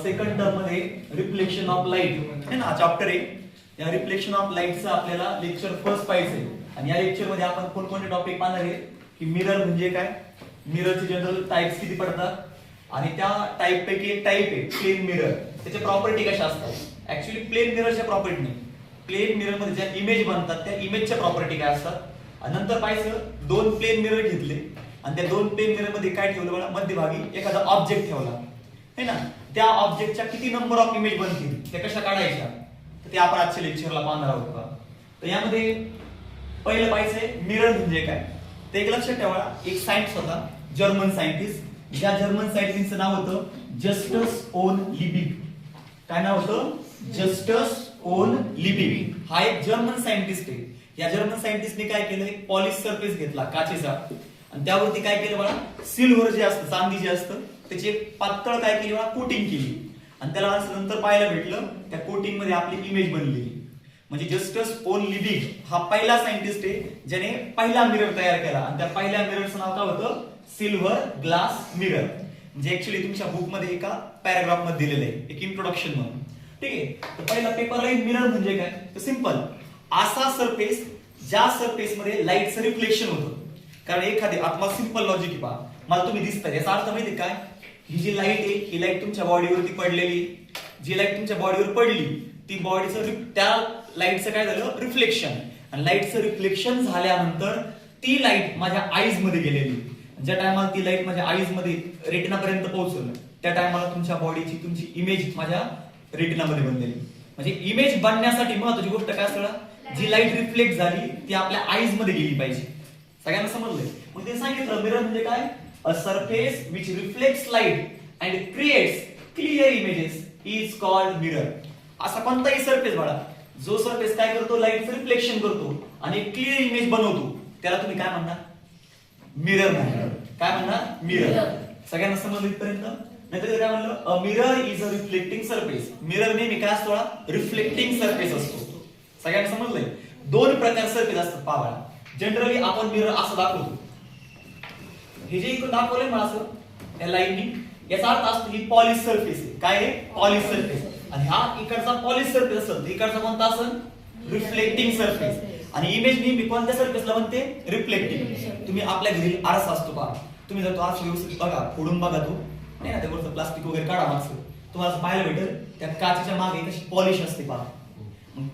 Second term मध्ये reflection of light है ना चॅप्टर आहे. या रिफ्लेक्शन ऑफ लाईटचं आपल्याला लेक्चर फर्स्ट पाहिजे आणि या लेक्चर मध्ये आपण कोणकोणते टॉपिक पाहणार आहे की मिरर म्हणजे काय, मिररचे जनरल टाइप्स किती पडतात आणि त्या टाइप पैकी एक टाइप आहे प्लेन मिरर, त्याच्या प्रॉपर्टी कशा असतात. ऍक्च्युअली प्लेन मिररच्या प्रॉपर्टी नाही, प्लेन मिरर मध्ये ज्या इमेज बनतात त्या इमेजच्या प्रॉपर्टी काय असतात. आणि नंतर पाहायचं दोन प्लेन मिरर घेतले आणि त्या दोन प्लेन मिरर मध्ये काय ठेवलं बघा, मध्यभागी एखादा ऑब्जेक्ट ठेवला है ना, त्या ऑब्जेक्टच्या किती नंबर ऑफ इमेज बनतील त्या कशा काढायच्या ते आपण आजच्या लेक्चरला पाहणार आहोत का. तर यामध्ये पहिलं पाहिजे मिरर म्हणजे काय. ते एक लक्षात ठेवा, एक सायंटिस्ट होता जर्मन सायंटिस्ट, ज्या जर्मन सायंटिस्टचं नाव होतं जस्टस ओन लिबिग. काय नाव होतं, जस्टस ओन लिबिग. हा एक जर्मन सायंटिस्ट आहे. या जर्मन सायंटिस्टने काय केलं, एक पॉलिश सरफेस घेतला काचेचा आणि त्यावरती काय केलं बघा, सिल्वर जे असतं चांदी जे असतं त्याची एक पातळ काय केली बघा कोटिंग केली आणि त्याला असं नंतर पाहायला भेटलं त्या कोटिंग मध्ये आपली इमेज बनलेली. म्हणजे जस्टस ओन लिबिग हा पहिला सायंटिस्ट आहे ज्याने पहिला मिरर तयार केला आणि त्या पहिल्या मिररचं नाव काय होतं, सिल्वर ग्लास मिरर. म्हणजे ऍक्च्युअली तुमच्या बुक मध्ये एका पॅराग्राफ मध्ये दिलेलं आहे, एक इंट्रोडक्शन म्हणून. ठीक आहे, तर पहिला पेपरला मिरर म्हणजे काय, तर सिंपल असा सरफेस ज्या सरफेस मध्ये लाईटचं रिफ्लेक्शन होतं. कारण एखादी आत्मा सिंपल लॉजिक पहा, मला तुम्ही दिसतात याचा अर्थ माहिती काय, ही जी लाईट आहे ही लाईट तुमच्या बॉडीवरती पडलेली, जी लाईट तुमच्या बॉडीवर पडली ती बॉडीचं त्या लाईटचं काय झालं रिफ्लेक्शन, आणि लाईटचं रिफ्लेक्शन झाल्यानंतर ती लाईट माझ्या आईज मध्ये गेलेली. ज्या टायमाला ती लाईट माझ्या आईज मध्ये रेटिना पर्यंत पोहोचलं त्या टायमाला तुमच्या बॉडीची तुमची इमेज माझ्या रेटिना मध्ये बनलेली. म्हणजे इमेज बनण्यासाठी महत्त्वाची गोष्ट काय असतं, जी लाईट रिफ्लेक्ट झाली ती आपल्या आईज मध्ये गेली पाहिजे. सगळ्यांना समजलंय. मग ते सांगितलं मिरर म्हणजे काय, a surface which reflects light and creates clear images is called mirror. असा कोणताही सरफेस बघा जो सरफेस काय करतो, लाईटचं रिफ्लेक्शन करतो आणि क्लिअर इमेज बनवतो, त्याला तुम्ही काय म्हणणार, मिरर म्हणणार. काय म्हणणार, मिरर. सगळ्यांना समजलं इथपर्यंत. नाहीतर काय म्हणलं, a mirror is a reflecting surface. Mirror नेहमी काय असतो, रिफ्लेक्टिंग सरफेस असतो. सगळ्यांना समजलंय. दोन प्रकार सरफेस असतात पावळा. जनरली आपण मिरर असं दाखवतो, हे जे इकडे दाखवलंय मला असं या लाईननी, याचा अर्थ असतो ही पॉलिश सरफेस आहे. काय रे, पॉलिश सरफेस. आणि हा इकडचा पॉलिश सरफेस असेल, इकडचा कोणता असेल, रिफ्लेक्टिंग सरफेस. आणि इमेज नेहमी कोणत्या सरफेसला बनते, रिफ्लेक्टिंग. तुम्ही आपल्या घरी आरसा असतो पहा, तुम्ही जर तो आरसा व्यवस्थित बघा, फोडून बघा तो नाही ना, त्यावरचं प्लास्टिक वगैरे काढा मागचं, तुम्हाला पाहायला भेटेल त्या काचेच्या मागे कशी पॉलिश असते पहा.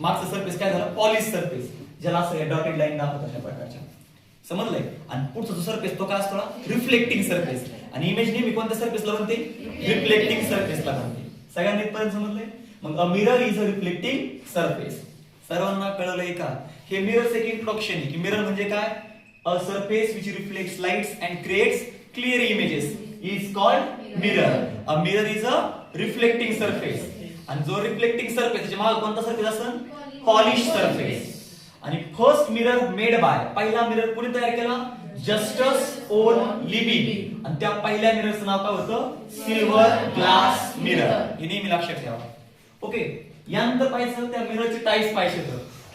मागचं सरफेस काय झालं, पॉलिश सरफेस, ज्याला असं डॉटेड लाईन दाखवतात अशा प्रकारच्या. समजलंय. आणि पुढचा जो सरफेस तो काय असतो, रिफ्लेक्टिंग सरफेस. आणि इमेज नेहमी कोणत्या सरफेसला बनते, रिफ्लेक्टिंग सरफेसला बनते. सगळ्यांनी पर्यंत समजलंय. मग a mirror is a reflecting surface. सर्वांना कळलंय का. हे मिररचं एक इंट्रोडक्शन आहे की मिरर म्हणजे काय, a surface which reflects lights and creates clear images is called mirror. A mirror is a reflecting surface. आणि जो रिफ्लेक्टिंग सरफेस त्याच्या मागे कोणता सरफेस असेल, पॉलिश सरफेस. आणि फर्स्ट मिरर मेड बाय, पहिला मिरर कोणी तयार केला, जस्टस ओन लिबिग. आणि त्या पहिल्या मिररचं नाव काय होतं, सिल्वर ग्लास मिरर. हे नेहमी लक्षात ठेवा. ओके, यानंतर पाहिजे त्या मिररचे टाइप्स पाहिजे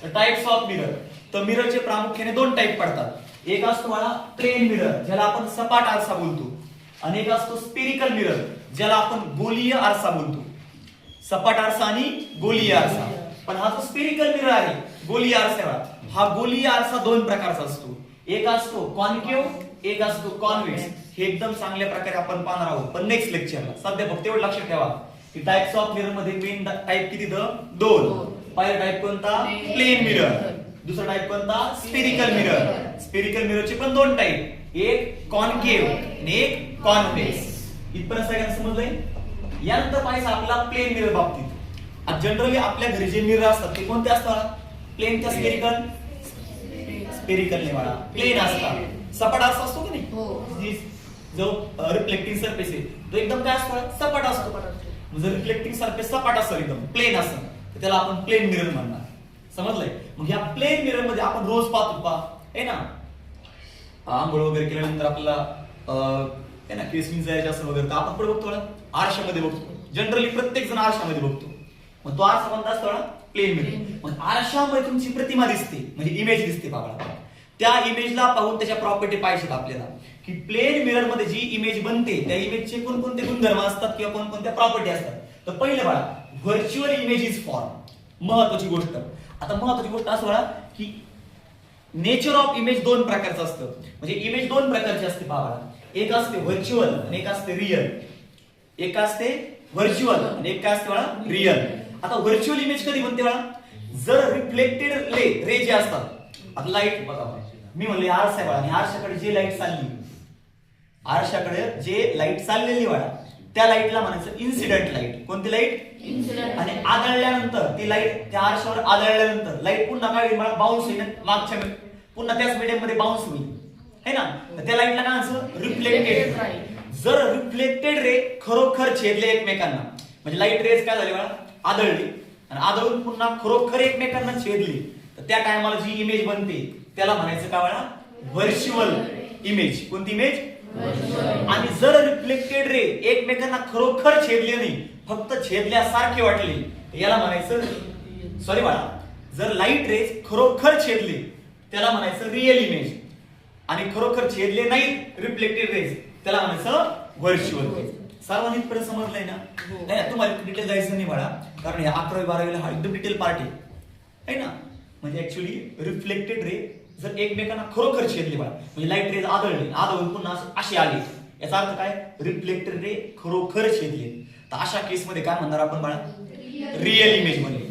तर टाइप्स ऑफ मिरर. तर मिररचे प्रामुख्याने दोन टाइप पडतात. एक असतो मला प्लेन मिरर ज्याला आपण सपाट आरसा बोलतो, आणि एक असतो स्पेरिकल मिरर ज्याला आपण गोलीय आरसा बोलतो. सपाट आरसा आणि गोलीय आरसा. पण हा जो स्पेरिकल मिरर आहे गोलीय आरसा, हा गोलीय आरसा दोन प्रकारचा असतो. एक असतो कॉन्केव्ह, एक असतो कॉन्व्हेक्स. हे एकदम चांगल्या प्रकारे आपण पाहणार आहोत पण नेक्स्ट लेक्चरला. सध्या फक्त एवढं लक्षात ठेवा की टाइप्स ऑफ मिरर मध्ये मेन टाइप किती, दोन. पहिला टाइप कोणता, प्लेन मिरर. दुसरा टाइप कोणता, स्पेरिकल मिरर. स्पेरिकल मिररचे पण दोन टाइप, एक कॉन्केव्ह आणि एक कॉन्व्हेक्स. इथपर्यंत सगळ्यांना समजलंय. यानंतर पाहिजे आपला प्लेन मिरर बाबतीत. जनरली आपल्या घरी जे मिरर असतात ते कोणते असतात, प्लेन का स्पेरिकल, स्पेरिकल नाही मला, प्लेन असतात. सपाट आरसा असतो की नाही, जो रिफ्लेक्टिंग सरफेस आहे तो एकदम काय असतो, सपाट असतो. जर रिफ्लेक्टिंग सरफेस सपाट असेल, एकदम प्लेन असेल, तर त्याला आपण प्लेन मिरर म्हणणार. समजलंय. मग या प्लेन मिरर मध्ये आपण रोज पाहतो पहा आहे ना, आंघोळ वगैरे केल्यानंतर आपल्याला आहे ना केस विंचारायचे असं वगैरे, आपण पुढे बघतो आरशामध्ये बघतो. जनरली प्रत्येक जण आरशामध्ये बघतो. मग तो आरसा कोणता असतो, प्लेन मिरर. मग आरशामध्ये तुमची प्रतिमा दिसते, म्हणजे इमेज दिसते बघा. त्या इमेजला पाहून त्याच्या प्रॉपर्टी पाहिजेत आपल्याला की प्लेन मिरर मध्ये जी इमेज बनते त्या इमेजचे कोणकोणते गुणधर्म असतात किंवा कोणकोणत्या प्रॉपर्टी असतात. तर पहिलं बघा, व्हर्च्युअल इमेज इज फॉर्म. महत्वाची गोष्ट. आता महत्वाची गोष्ट असं बघा की नेचर ऑफ इमेज दोन प्रकारचं असतं. म्हणजे इमेज दोन प्रकारची असते पहा. एक असते व्हर्च्युअल आणि एक असते रिअल. एक असते व्हर्च्युअल आणि एक काय असते बघा रिअल. आता व्हर्च्युअल इमेज कधी बनते बघा, जर रिफ्लेक्टेड रे जे असतात. आता लाईट बघा, मी म्हणले आरसा आहे बघा आणि आरशाकडे जे लाईट चालली, आरशाकडे जे लाईट चाललेली बघा त्या लाईटला म्हणायचं इन्सिडेंट लाईट. कोणती लाईट? इन्सिडेंट. आणि आदळल्यानंतर ती लाईट त्या आरशावर आदळल्यानंतर लाईट पुन्हा काय होईल, बाउन्स होईल मागच्या पुन्हा त्याच मीडियम मध्ये बाउन्स होईल है ना. त्या लाईटला काय असं रिफ्लेक्टेड. जर रिफ्लेक्टेड रे खरोखर छेदले एकमेकांना, म्हणजे लाईट रेज काय झाली बघा आदळली आणि आदळून पुन्हा खरोखर एकमेकांना छेदली, तर त्या टायमाला जी इमेज बनते त्याला म्हणायचं काय बघा व्हर्च्युअल इमेज. कोणती इमेज? आणि जर रिफ्लेक्टेड रे एकमेकांना खरोखर छेदले नाही, फक्त छेदल्यासारखे वाटले, याला म्हणायचं सॉरी बाळा, जर लाईट रेज खरोखर छेदले त्याला म्हणायचं रिअल इमेज आणि खरोखर छेदले नाहीत रिफ्लेक्टेड रेज त्याला म्हणायचं व्हर्च्युअल इमेज. सर्वांनी इथपर्यंत समजलंय ना? नाही तुम्हाला डिटेल जायचं नाही बाळा, कारण या 11वी 12वीला हा एकदम डिटेल पार्ट आहे ना. म्हणजे ऍक्च्युअली रिफ्लेक्टेड रे जर एकमेकांना खरोखर छेदले बाळा, म्हणजे लाईट रेज आदळले आदळून पुन्हा अशी आली, याचा अर्थ काय रिफ्लेक्टेड रे खरोखर छेदले, तर अशा केस मध्ये काय म्हणणार आपण बाळा रिअल इमेज बनली.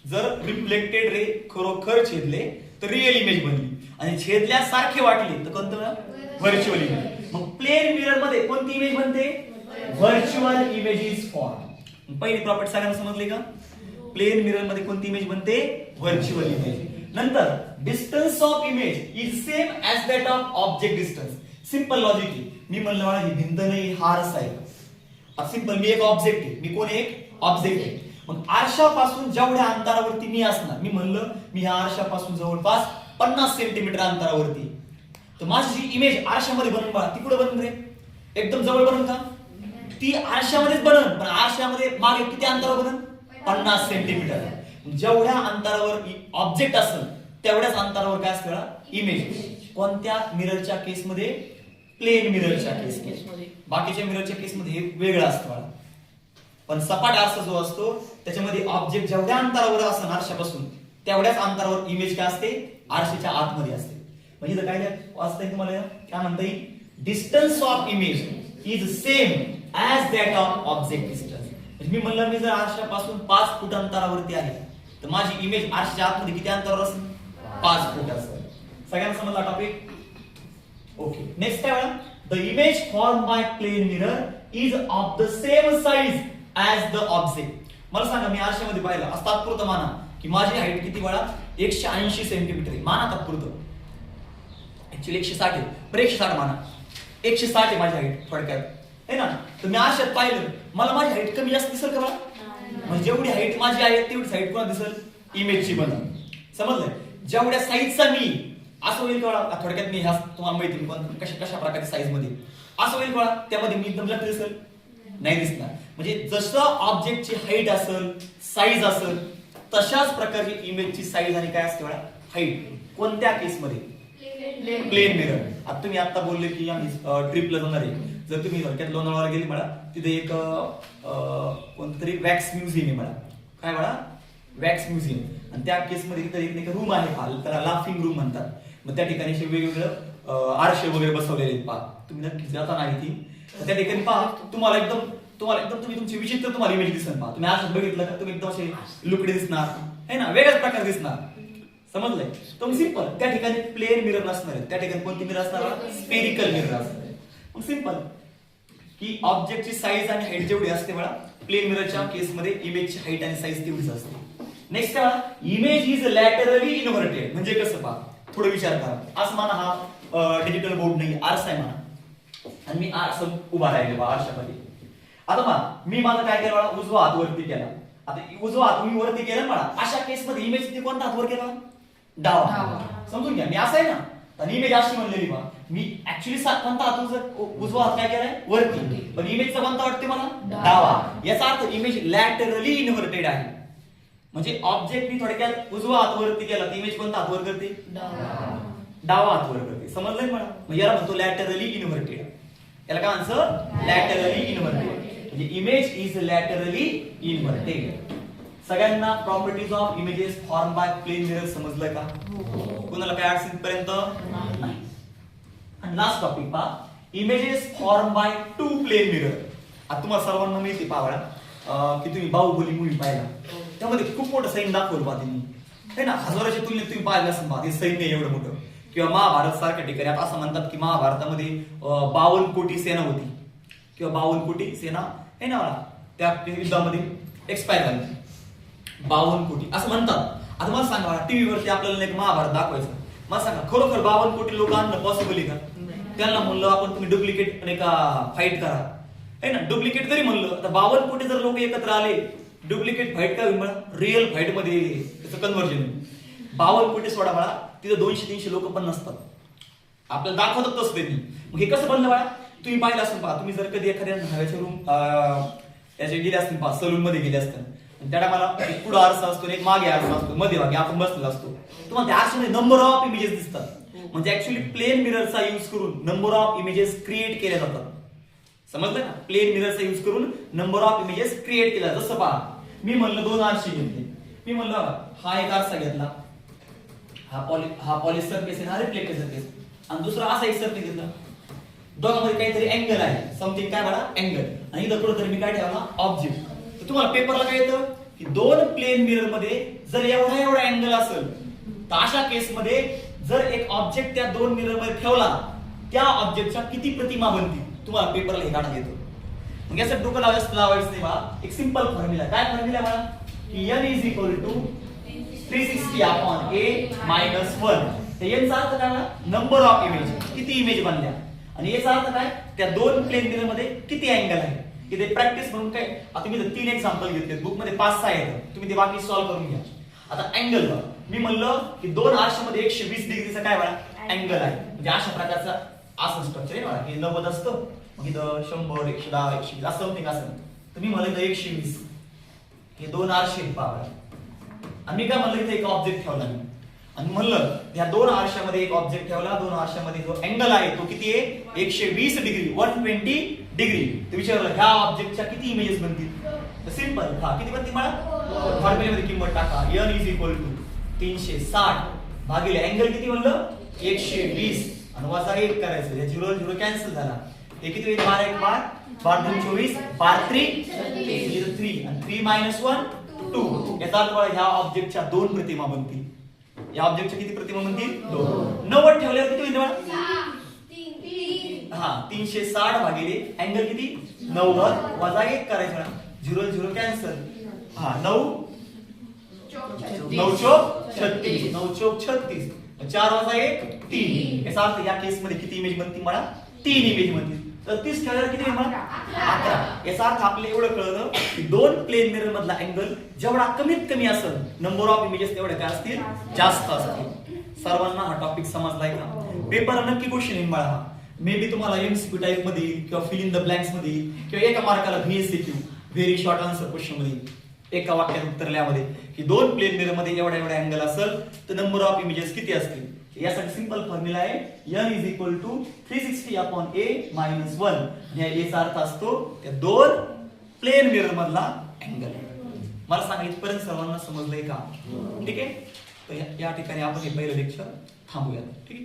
जर रिफ्लेक्टेड रे खरोखर छेदले तर रिअल इमेज बनली आणि छेदल्यासारखे वाटले तर कोणतं व्हर्च्युअल इमेज. मग प्लेन मिरर मध्ये कोणती इमेज बनते? Virtual image is form. पहिली प्रॉपर्टी सगळ्यांना समजली का? प्लेन मिरर मध्ये कोणती इमेज बनते? Virtual image. नंतर distance of image is same as that of object distance. Simple logic आहे. मी म्हणलं मला ही भिंत नाही हा आरसा आहे. सिंपल, मी एक ऑब्जेक्ट आहे. मी कोण? एक ऑब्जेक्ट आहे. मग आरशापासून जेवढ्या अंतरावरती मी असणार, मी म्हणलं मी ह्या आरशापासून जवळपास 50 सेंटीमीटर अंतरावरती, तर माझी जी इमेज आरशामध्ये बनून बघा ती कुठे बनून रे? एकदम जवळ बनून का? ती आरशामध्येच बनन, पण आरशामध्ये मागे किती अंतरावर बनन? 50 सेंटीमीटर. जेवढ्या अंतरावर ऑब्जेक्ट असेल तेवढ्याच अंतरावर काय असतं इमेज. कोणत्या मिररच्या केसमध्ये? प्लेन मिररच्या केसमध्ये. बाकीच्या मिररच्या केसमध्ये हे वेगळं असतं. पण सपाट आरसा जो असतो त्याच्यामध्ये ऑब्जेक्ट जेवढ्या अंतरावर असेल आरशापासून तेवढ्याच अंतरावर इमेज काय असते? आरशाच्या आतमध्ये असते. म्हणजे काय वाचताय तुम्हाला? काय म्हणता येईल? Distance of image is same as that of object distance. मी म्हणलं मी जर आरशापासून 5 फूट अंतरावरती आहे तर माझी इमेज आरशाच्या आतमध्ये किती अंतरावर असेल? 5 फूट असेल. सगळ्यांना समजला टॉपिक? ओके. नेक्स्ट काय बघा, the image form by plane mirror is of the same size as the object. मला सांगा, मी आरशामध्ये पाहिलं असं तात्पुरतं माना की माझी हाईट किती बळा 180 सेंटीमीटर आहे. माना तात्पुरतं, ऍक्च्युअली 160 आहे, पण 160 माना, 160 आहे माझी हाईट थोडक्यात है ना. तर मी आरशात पाहिलं, मला माझी हाईट कमी जास्त दिसेल का बळा? म्हणजे जेवढी हाईट माझी आहे तेवढीच हाईट कोणा दिसेल? इमेजची बनल. समजलंय? जेवढ्या साईजचा मी असं होईल का थोडक्यात, मी ह्या तुम्हाला माहिती कशा कशा प्रकारे साईज मध्ये असं होईल का त्यामध्ये मी एकदम लट दिसेल? नाही दिसणार. म्हणजे जसं ऑब्जेक्टची हाईट असेल, साईज असेल, तशाच प्रकारची इमेजची साईज आणि काय असते बघा हाईट. कोणत्या केसमध्ये? Plane mirror. आता तुम्ही आता बोलले की आम्ही ट्रिपला जाणार आहे. जर तुम्ही थोडक्यात लोणावळ्याला गेली बघा, तिथे एक कोणतं तरी वॅक्स म्युझियम आहे बघा. काय बघा? Wax museum. आणि त्या केसमध्ये तिथे एक रूम आहे, त्याला लाफिंग रूम म्हणतात. मग त्या ठिकाणी असे वेगवेगळं आरशे वगैरे बसवलेले आहेत पहा. तुम्ही नक्की जाता नाही ती, त्या ठिकाणी पहा तुम्हाला एकदम तुम्ही तुमची विचित्र तुम्हाला इमेज दिसेल. पहा तुम्ही आरशात बघितलं का तुम्ही एकदम असे लुकडे दिसणार है ना, वेगळ्याच प्रकार दिसणार. समजलंय? तर सिंपल त्या ठिकाणी प्लेन मिरर नसणार आहे. त्या ठिकाणी कोणती मिरर असणार? स्पेरिकल मिरर असणार आहे. मग सिंपल की ऑब्जेक्टची साईज आणि हाईट जेवढी असते बघा प्लेन मिररच्या केसमध्ये इमेजची हाईट आणि साईज तेवढीच असते. नेक्स्ट काय बघा, इमेज इज लॅटरली इन्व्हर्टेड. म्हणजे कसं पहा, थोडं विचार करा. असं म्हणा हा डिजिटल बोर्ड नाही, आरसा आहे म्हणा आणि मी असं उभा राहिले बा आरशामध्ये. आता पहा मी माझं काय केलं बघा, उजवा हात वरती केला. आता उजवा हात मी वरती केला म्हणा, अशा केसमध्ये इमेज कोणता हात वर केला? डावा. समजून घ्या, मी असं आहे ना आणि इमेज अशी म्हणलेली बा, मी ऍक्च्युअली कोणता हात उजवा हात काय केलाय? वरती, पण इमेजचा कोणता वाटते मला? डावा. याचा अर्थ इमेज लॅटरली इन्व्हर्टेड आहे. म्हणजे ऑब्जेक्ट मी थोडक्यात उजवा हात वरती केला तर इमेज कोणता हात वर करते? डावा हात वर करते. समजलंय मला? मग याला म्हणतो लॅटरली इन्व्हर्टेड. याला काय म्हणतो? Laterally inverted. म्हणजे इमेज इज लॅटरली इन्व्हर्टेड. सगळ्यांना properties of images form by plane mirror समजलं का? कोणाला काय अडचण पर्यंत नाही. आणि लास्ट टॉपिक पहा, images form by two plane mirror. आता तुम्हाला सर्वांना माहिती पाहा की तुम्ही बाहुबली मूवी पाहिला, त्यामध्ये खूप मोठं सैन्य दाखवलं पहा त्यांनी, है ना? हजाराच्या तुलनेत तुम्ही पाहिलं असेल पहा ते सैन्य एवढं मोठं. किंवा महाभारत सारख्या ठिकाणी आता असं म्हणतात की महाभारतामध्ये 52 कोटी सेना होती किंवा 52 कोटी सेना है ना त्या युद्धामध्ये एक्सपायर झाली. 52 कोटी असं म्हणतात. आता मला सांगा, टीव्ही वरती आपल्याला एक महाभारत दाखवायचं, मला सांगा खरोखर 52 कोटी लोक आणणं पॉसिबल आहे का? त्यांना म्हणलं आपण तुम्ही डुप्लिकेट नाही का फाईट करा, है ना? डुप्लिकेट जरी म्हणलं तर 52 कोटी जर लोक एकत्र आले, डुप्लिकेट फाईट काय होईल? रिअल फाईट मध्ये त्याचं कन्व्हर्जन. 52 कोटी सोडा मला, तिथं 200-300 लोक पण नसतात. आपल्याला दाखवतात तसं त्यांनी. मग हे कसं बनलं बाळा? तुम्ही पाहिलं असेल पहा, तुम्ही जर कधी एखाद्या न्हाव्याच्या रूम याचे गेले असतील पहा, सलून मध्ये गेले असतील, त्या मला एक पुढे आरसा असतो, एक मागे आरसा असतो, मध्ये मागे आपण बसलेला असतो. तुम्हाला त्या आरशामध्ये नंबर ऑफ इमेजेस दिसतात. म्हणजे ऍक्च्युअली प्लेन मिररचा यूज करून नंबर ऑफ इमेजेस क्रिएट केल्या जातात. समजलं ना? प्लेन मिररचा यूज करून नंबर ऑफ इमेजेस क्रिएट केल्या. जसं पहा, मी म्हणलं 2 आरसे घेतले. मी म्हणलं हा एक आरसा घेतला, हा पॉलिश सरफेस आहे, हा रिफ्लेक्टिव्ह सरफेस, आणि दुसरा असा एक सरफेस घेतला. दोघांमध्ये काहीतरी अँगल आहे, समथिंग काय म्हणा अँगल, आणि इथं थोडं तरी मी काय ठेवला ऑब्जेक्ट. तर तुम्हाला पेपरला काय येतं की 2 प्लेन मिरर मध्ये जर एवढा अँगल असेल तर अशा केसमध्ये जर एक ऑब्जेक्ट त्या 2 मिरर मध्ये ठेवला, त्या ऑब्जेक्टच्या किती प्रतिमा बनतील तुम्हाला पेपरला हे काढता येतं. मग याचं डोकं लावायचं नाही बा. एक सिंपल फॉर्म्युला. काय फॉर्म्युला मला? की n is equal to 360 upon a minus 1. याचा अर्थ काय? नंबर ऑफ इमेज, किती इमेज बनल्या, आणि याचा अर्थ काय? त्या 2 प्लेन मिरर मध्ये किती अँगल आहे. की ते प्रॅक्टिस म्हणून काय, आता मी 3 एक्झाम्पल घेतले, बुक मध्ये 5-6 आहेत, तुम्ही ते बाकी सॉल्व्ह करून घ्या. आता अँगल मी म्हणलं की 2 आरशामध्ये 120 डिग्रीचा काय बघा अँगल आहे. म्हणजे अशा प्रकारचा आसन स्ट्रक्चर आहे बघा. हे 90 असतं, मग इथं 100, 110, 120 असं समथिंग असं. तर मी म्हणलं 120, हे 2 आरशे पहा. आणि मी काय म्हणलं इथे एक ऑब्जेक्ट ठेवला मी, आणि म्हणलं या 2 आरशामध्ये एक ऑब्जेक्ट ठेवला. 2 आरशामध्ये जो अँगल आहे तो किती आहे? 120 डिग्री, 120 डिग्री. तर विचारलं ह्या ऑब्जेक्टच्या किती इमेजेस बनतील? तर सिंपल, हा किती बनतील मला? फॉर्म्युल्यामध्ये किंमत टाका. n इज इक्वल टू 360 भागिले अँगल किती म्हणलं? 120, आणि वजा 1 करायचं. या 0 कॅन्सल झाला. हे किती होईल? 12 1 12, 12 2 24, 12 3 3, आणि 3 मायनस 1 2. याचा अर्थ ह्या ऑब्जेक्टच्या 2 प्रतिमा बनतील. या ऑब्जेक्टच्या किती प्रतिमा बनतील? 2. 90 ठेवल्यावर किती होईल मला? हा 360 भागिले अँगल किती? 90 वजा 1 करायचा. 0 कॅन्सल. हा 9 चौक 36, 9 चौक 36, 4 वजा 1 3. याचा अर्थ या केस मध्ये किती इमेज बनतील मला? 3 इमेज बनतील. तर 30 ठेवल्यावर किती मला? 11. याचा अर्थ आपल्याला एवढं कळलं की 2 प्लेन मिरर मधला अँगल जेवढा कमीत कमी असेल, नंबर ऑफ इमेजेस तेवढे काय असतील? जास्त असतील. सर्वांना हा टॉपिक समजलाय का? पेपर नक्की क्वेश्चन येईल मला हा. मे बी तुम्हाला एमसीक्यू टाइप मध्ये किंवा फिल इन द ब्लँक्स मध्ये किंवा एका मार्काला व्हीएससीक्यू व्हेरी शॉर्ट आन्सर क्वेश्चन मध्ये एका वाक्यात उत्तर लिहामध्ये की 2 प्लेन मिरर मध्ये एवढा अँगल असेल तर नंबर ऑफ इमेजेस किती असतील. यासाठी सिंपल फॉर्म्युला आहे n is equal to 360 upon a minus 1. याचा अर्थ असतो त्या 2 प्लेन मिरर मधला अँगल. मला सांगा इथपर्यंत सर्वांना समजलंय का? ठीक आहे. तर या ठिकाणी आपण हे पहिलं लेक्चर थांबूया. ठीक आहे.